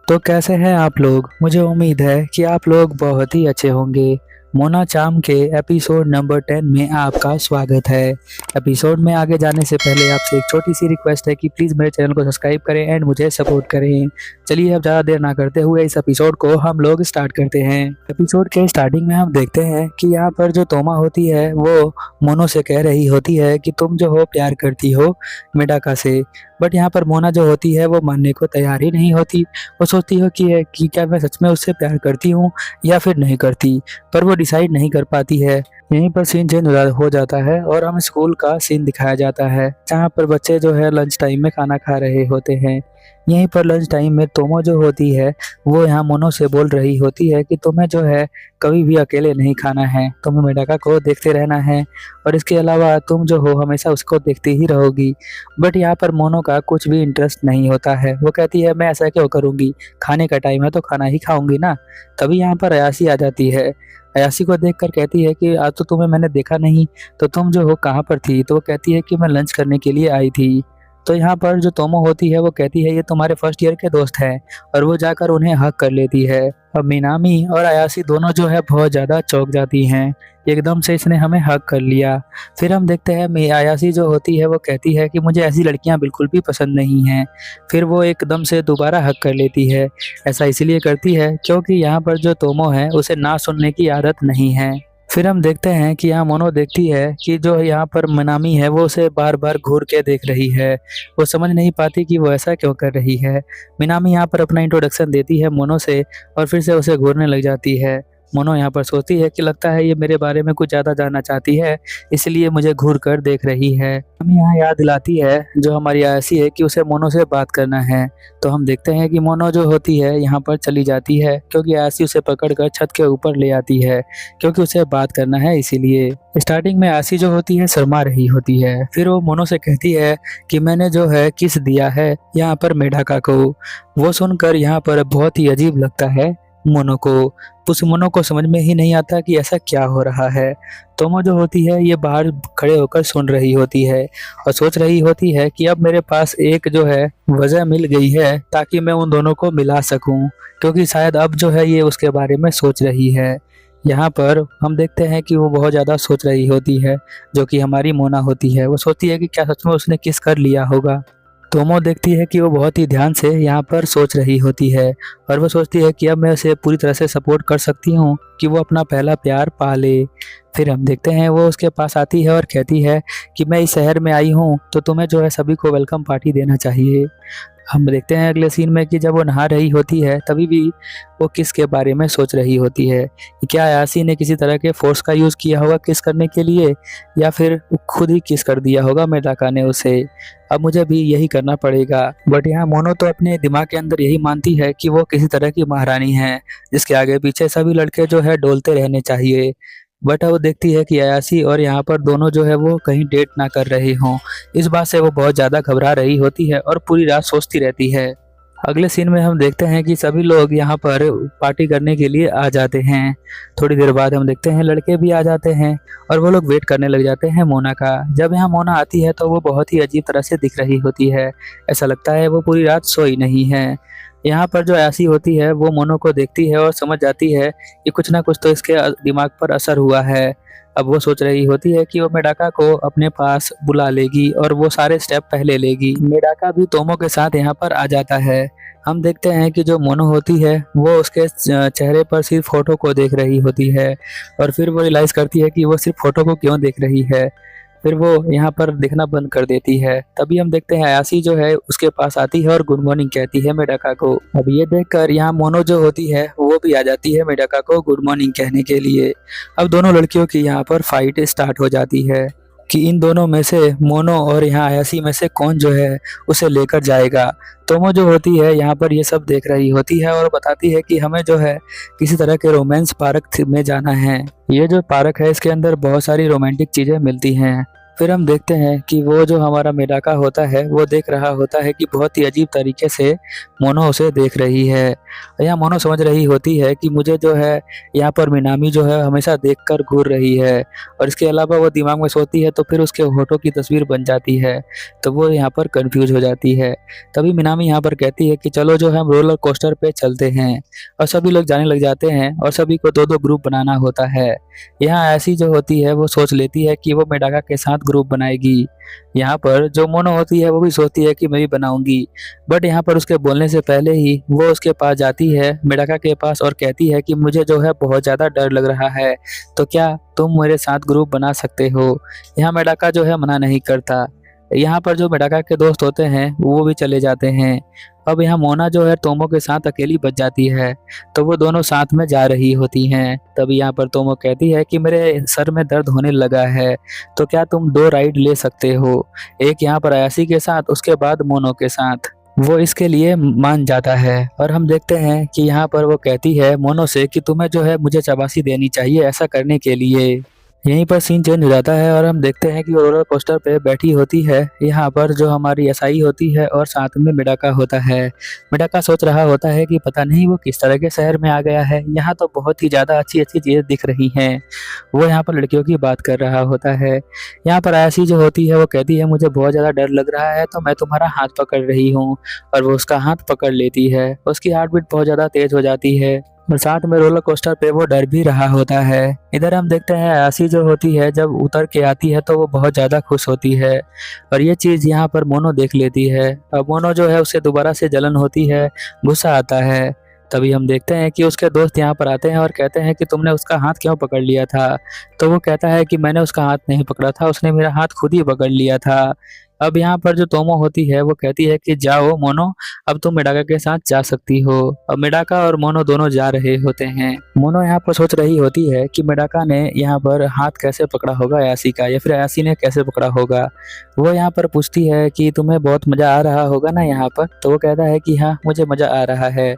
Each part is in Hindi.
तो कैसे हैं आप लोग। मुझे उम्मीद है कि आप लोग बहुत ही अच्छे होंगे। मोना चाम के एपिसोड नंबर 10 में आपका स्वागत है। एपिसोड में आगे जाने से पहले आपसे एक छोटी सी रिक्वेस्ट है कि प्लीज़ मेरे चैनल को सब्सक्राइब करें एंड मुझे सपोर्ट करें। चलिए अब ज़्यादा देर ना करते हुए इस एपिसोड को हम लोग स्टार्ट करते हैं। एपिसोड के स्टार्टिंग में हम देखते हैं कि यहाँ पर जो तोमा होती है वो मोनो से कह रही होती है कि तुम जो हो प्यार करती हो मेडाका से। बट यहाँ पर मोना जो होती है वो मानने को तैयार ही नहीं होती। वो सोचती हो कि क्या मैं सच में उससे प्यार करती हूँ या फिर नहीं करती, पर वो डिसाइड नहीं कर पाती है। यहीं पर सीन चेंज हो जाता है और हमें स्कूल का सीन दिखाया जाता है जहाँ पर बच्चे जो है लंच टाइम में खाना खा रहे होते हैं। यहीं पर लंच टाइम में तोमो जो होती है वो यहाँ मोनो से बोल रही होती है कि तुम्हें जो है कभी भी अकेले नहीं खाना है, तुम्हें मेडाका को देखते रहना है और इसके अलावा तुम जो हो हमेशा उसको देखती ही रहोगी। बट यहाँ पर मोनो का कुछ भी इंटरेस्ट नहीं होता है। वो कहती है मैं ऐसा क्यों करूँगी, खाने का टाइम है तो खाना ही खाऊंगी ना। तभी यहाँ पर अयासी आ जाती है। अयासी को देखकर कहती है कि आज तो तुम्हें मैंने देखा नहीं, तो तुम जो हो कहाँ पर थी। तो वो कहती है कि मैं लंच करने के लिए आई थी। तो यहाँ पर जो तोमो होती है वो कहती है ये तुम्हारे फर्स्ट ईयर के दोस्त हैं, और वो जाकर उन्हें हक कर लेती है। अब मिनामी और अयासी दोनों जो है बहुत ज़्यादा चौंक जाती हैं, एकदम से इसने हमें हक कर लिया। फिर हम देखते हैं अयासी जो होती है वो कहती है कि मुझे ऐसी लड़कियां बिल्कुल भी पसंद नहीं हैं। फिर वो एकदम से दोबारा हक कर लेती है। ऐसा इसलिए करती है क्योंकि यहाँ पर जो तोमो है उसे ना सुनने की आदत नहीं है। फिर हम देखते हैं कि यहाँ मोनो देखती है कि जो यहाँ पर मनामी है वो उसे बार बार घूर के देख रही है। वो समझ नहीं पाती कि वो ऐसा क्यों कर रही है। मिनामी यहाँ पर अपना इंट्रोडक्शन देती है मोनो से और फिर से उसे घूरने लग जाती है। मोनो यहाँ पर सोचती है कि लगता है ये मेरे बारे में कुछ ज़्यादा जानना चाहती है, इसलिए मुझे घूर कर देख रही है। हमें यहाँ याद दिलाती है जो हमारी आयसी है कि उसे मोनो से बात करना है। तो हम देखते हैं कि मोनो जो होती है यहाँ पर चली जाती है क्योंकि आयसी उसे पकड़कर छत के ऊपर ले आती है, क्योंकि उसे बात करना है इसीलिए। स्टार्टिंग में आयसी जो होती है शर्मा रही होती है। फिर वो मोनो से कहती है कि मैंने जो है किस दिया है यहाँ पर मेढाका को। वो सुनकर यहाँ पर बहुत ही अजीब लगता है मोनो को। उस मोनो को समझ में ही नहीं आता कि ऐसा क्या हो रहा है। तोमो जो होती है ये बाहर खड़े होकर सुन रही होती है और सोच रही होती है कि अब मेरे पास एक जो है वजह मिल गई है ताकि मैं उन दोनों को मिला सकूं, क्योंकि शायद अब जो है ये उसके बारे में सोच रही है। यहाँ पर हम देखते हैं कि वो बहुत ज़्यादा सोच रही होती है, जो कि हमारी मोना होती है। वो सोचती है कि क्या सच में उसने किस कर लिया होगा। तोमो देखती है कि वो बहुत ही ध्यान से यहाँ पर सोच रही होती है और वो सोचती है कि अब मैं उसे पूरी तरह से सपोर्ट कर सकती हूँ कि वो अपना पहला प्यार पा ले। फिर हम देखते हैं वो उसके पास आती है और कहती है कि मैं इस शहर में आई हूँ तो तुम्हें जो है सभी को वेलकम पार्टी देना चाहिए। हम देखते हैं अगले सीन में कि जब वो नहा रही होती है तभी भी वो किस के बारे में सोच रही होती है कि क्या यासी ने किसी तरह के फोर्स का यूज़ किया होगा किस करने के लिए, या फिर वो खुद ही किस कर दिया होगा मेडाका ने उसे। अब मुझे भी यही करना पड़ेगा। बट यहाँ मोनो तो अपने दिमाग के अंदर यही मानती है कि वो किसी तरह की महारानी है जिसके आगे पीछे सभी लड़के जो है डोलते रहने चाहिए। बट वो देखती है कि अयासी और यहाँ पर दोनों जो है वो कहीं डेट ना कर रहे हों। इस बात से वो बहुत ज़्यादा घबरा रही होती है और पूरी रात सोचती रहती है। अगले सीन में हम देखते हैं कि सभी लोग यहाँ पर पार्टी करने के लिए आ जाते हैं। थोड़ी देर बाद हम देखते हैं लड़के भी आ जाते हैं और वो लोग वेट करने लग जाते हैं मोना का। जब यहाँ मोना आती है तो वो बहुत ही अजीब तरह से दिख रही होती है। ऐसा लगता है वो पूरी रात सोई नहीं है। यहाँ पर जो ऐसी होती है वो मोनो को देखती है और समझ जाती है कि कुछ ना कुछ तो इसके दिमाग पर असर हुआ है। अब वो सोच रही होती है कि वो मेडाका को अपने पास बुला लेगी और वो सारे स्टेप पहले लेगी। मेडाका भी तोमो के साथ यहाँ पर आ जाता है। हम देखते हैं कि जो मोनो होती है वो उसके चेहरे पर सिर्फ फोटो को देख रही होती है और फिर वो रियलाइज करती है कि वो सिर्फ फोटो को क्यों देख रही है। फिर वो यहाँ पर दिखना बंद कर देती है। तभी हम देखते हैं अयासी जो है उसके पास आती है और गुड मॉर्निंग कहती है मेडाका को। अब ये देखकर यहाँ मोनो जो होती है वो भी आ जाती है मेडाका को गुड मॉर्निंग कहने के लिए। अब दोनों लड़कियों की यहाँ पर फाइट स्टार्ट हो जाती है कि इन दोनों में से मोनो और यहाँ अयासी में से कौन जो है उसे लेकर जाएगा। तोमो जो होती है यहाँ पर ये सब देख रही होती है और बताती है कि हमें जो है किसी तरह के रोमांस पार्क में जाना है। ये जो पार्क है इसके अंदर बहुत सारी रोमांटिक चीज़ें मिलती हैं। फिर हम देखते हैं कि वो जो हमारा मेडाका होता है वो देख रहा होता है कि बहुत ही अजीब तरीके से मोनो उसे देख रही है। यहाँ मोनो समझ रही होती है कि मुझे जो है यहाँ पर मिनामी जो है हमेशा देखकर घूर रही है, और इसके अलावा वो दिमाग में सोचती है तो फिर उसके होठों की तस्वीर बन जाती है। तो वो यहाँ पर कंफ्यूज हो जाती है। तभी मिनामी यहाँ पर कहती है कि चलो जो है हम रोलर कोस्टर पे चलते हैं, और सभी लोग जाने लग जाते हैं और सभी को दो दो ग्रुप बनाना होता है। यहाँ ऐसी जो होती है वो सोच लेती है कि वो मेडाका के साथ ग्रुप बनाएगी। यहाँ पर जो मोनो होती है वो भी सोचती है कि मैं भी बनाऊंगी, बट यहाँ पर उसके बोलने से पहले ही वो उसके पास जाती है, मेडाका के पास, और कहती है कि मुझे जो है बहुत ज़्यादा डर लग रहा है, तो क्या तुम मेरे साथ ग्रुप बना सकते हो। यहाँ मेडाका जो है मना नहीं करता। यहाँ पर जो मेडाका के दोस्त होते हैं वो भी चले जाते हैं। अब यहाँ मोना जो है तोमो के साथ अकेली बच जाती है, तो वो दोनों साथ में जा रही होती हैं। तभी यहाँ पर तोमो कहती है कि मेरे सर में दर्द होने लगा है, तो क्या तुम 2 राइड ले सकते हो, एक यहाँ पर अयासी के साथ, उसके बाद मोनो के साथ। वो इसके लिए मान जाता है, और हम देखते हैं कि यहाँ पर वो कहती है मोनो से कि तुम्हें जो है मुझे शाबाशी देनी चाहिए ऐसा करने के लिए। यहीं पर सीन चेंज हो जाता है और हम देखते हैं कि वो रोलर कोस्टर पे बैठी होती है यहाँ पर जो हमारी एसआई होती है, और साथ में मेडाका होता है। मेडाका सोच रहा होता है कि पता नहीं वो किस तरह के शहर में आ गया है, यहाँ तो बहुत ही ज़्यादा अच्छी अच्छी चीज़ें दिख रही हैं। वो यहाँ पर लड़कियों की बात कर रहा होता है। यहाँ पर आयासी जो होती है वो कहती है मुझे बहुत ज़्यादा डर लग रहा है, तो मैं तुम्हारा हाथ पकड़ रही हूँ, और वो उसका हाथ पकड़ लेती है। उसकी हार्ट बीट बहुत ज़्यादा तेज हो जाती है, और साथ में रोलर कोस्टर पे वो डर भी रहा होता है। इधर हम देखते हैं आयासी जो होती है जब उतर के आती है तो वो बहुत ज़्यादा खुश होती है, और ये चीज़ यहाँ पर मोनो देख लेती है। अब मोनो जो है उसे दोबारा से जलन होती है, गुस्सा आता है। तभी हम देखते हैं कि उसके दोस्त यहाँ पर आते हैं और कहते हैं कि तुमने उसका हाथ क्यों पकड़ लिया था। तो वो कहता है कि मैंने उसका हाथ नहीं पकड़ा था, उसने मेरा हाथ खुद ही पकड़ लिया था। अब यहाँ पर जो तोमो होती है वो कहती है कि जाओ मोनो, अब तुम मेडाका के साथ जा सकती हो। अब मेडाका और मोनो दोनों जा रहे होते हैं। मोनो यहाँ पर सोच रही होती है कि मेडाका ने यहाँ पर हाथ कैसे पकड़ा होगा अयासी का, या फिर अयासी ने कैसे पकड़ा होगा। वो यहाँ पर पूछती है कि तुम्हें बहुत मजा आ रहा होगा ना यहाँ पर, तो वो कहता है कि हाँ मुझे मजा आ रहा है,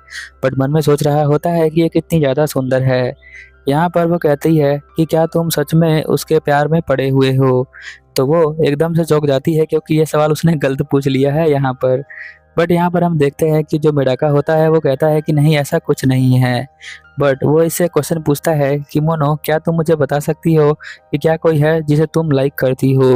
बट मन में सोच रहा होता है कि ये कितनी ज्यादा सुंदर है। यहाँ पर वो कहती है कि क्या तुम सच में उसके प्यार में पड़े हुए हो। तो वो एकदम से चौंक जाती है क्योंकि ये सवाल उसने गलत पूछ लिया है यहाँ पर। बट यहाँ पर हम देखते हैं कि जो मेडाका होता है वो कहता है कि नहीं ऐसा कुछ नहीं है। बट वो इससे क्वेश्चन पूछता है कि मोनो क्या तुम मुझे बता सकती हो कि क्या कोई है जिसे तुम लाइक करती हो।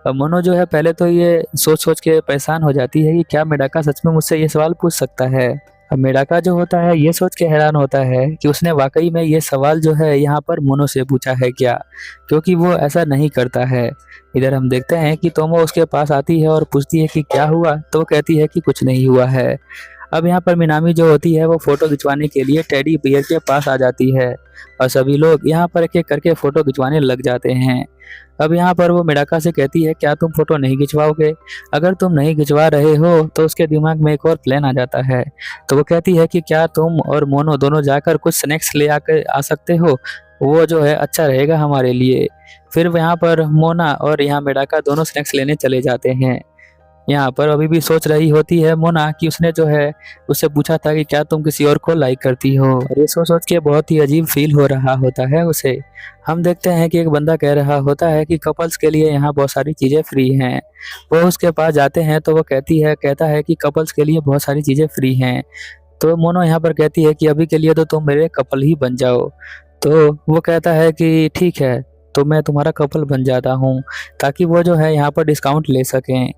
अब मोनो जो है पहले तो ये सोच सोच के परेशान हो जाती है कि क्या मेडाका सच में मुझसे ये सवाल पूछ सकता है। अब मेडाका जो होता है ये सोच के हैरान होता है कि उसने वाकई में ये सवाल जो है यहाँ पर मोनो से पूछा है क्या, क्योंकि वो ऐसा नहीं करता है। इधर हम देखते हैं कि तोमो उसके पास आती है और पूछती है कि क्या हुआ, तो वो कहती है कि कुछ नहीं हुआ है। अब यहाँ पर मिनामी जो होती है वो फोटो खिंचवाने के लिए टेडी बियर के पास आ जाती है, और सभी लोग यहाँ पर एक एक करके फोटो खिंचवाने लग जाते हैं। अब यहाँ पर वो मेडाका से कहती है क्या तुम फोटो नहीं खिंचवाओगे, अगर तुम नहीं खिंचवा रहे हो तो उसके दिमाग में एक और प्लान आ जाता है। तो वो कहती है कि क्या तुम और मोनो दोनों जाकर कुछ स्नैक्स ले आकर आ सकते हो, वो जो है अच्छा रहेगा हमारे लिए। फिर यहाँ पर मोना और यहाँ मेडाका दोनों स्नैक्स लेने चले जाते हैं। यहाँ पर अभी भी सोच रही होती है मोना कि उसने जो है उससे पूछा था कि क्या तुम किसी और को लाइक करती हो, और ये सोच सोच के बहुत ही अजीब फील हो रहा होता है उसे। हम देखते हैं कि एक बंदा कह रहा होता है कि कपल्स के लिए यहाँ बहुत सारी चीज़ें फ्री हैं। वो उसके पास जाते हैं तो वो कहता है कि कपल्स के लिए बहुत सारी चीज़ें फ्री हैं। तो मोनो यहाँ पर कहती है कि अभी के लिए तो तुम मेरे कपल ही बन जाओ। तो वो कहता है कि ठीक है, तो मैं तुम्हारा कपल बन जाता हूँ, ताकि वो जो है यहाँ पर डिस्काउंट ले सकें।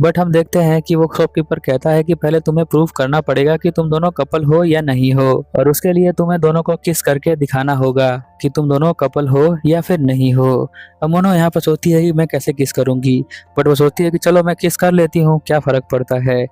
बट हम देखते हैं कि वो शॉपकीपर कहता है कि पहले तुम्हें प्रूव करना पड़ेगा कि तुम दोनों कपल हो या नहीं हो, और उसके लिए तुम्हें दोनों को किस करके दिखाना होगा कि तुम दोनों कपल हो या फिर नहीं हो। अब मोनो यहाँ पर सोचती है कि मैं कैसे किस करूंगी, बट वो सोचती है कि चलो मैं किस कर लेती हूँ, क्या फर्क पड़ता है।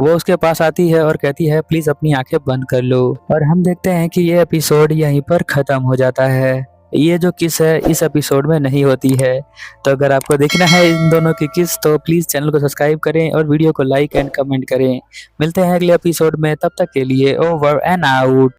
वो उसके पास आती है और कहती है प्लीज अपनी आंखें बंद कर लो, और हम देखते हैं कि ये एपिसोड यहीं पर खत्म हो जाता है। ये जो किस है इस एपिसोड में नहीं होती है। तो अगर आपको देखना है इन दोनों की किस, तो प्लीज़ चैनल को सब्सक्राइब करें और वीडियो को लाइक एंड कमेंट करें। मिलते हैं अगले एपिसोड में, तब तक के लिए ओवर एंड आउट।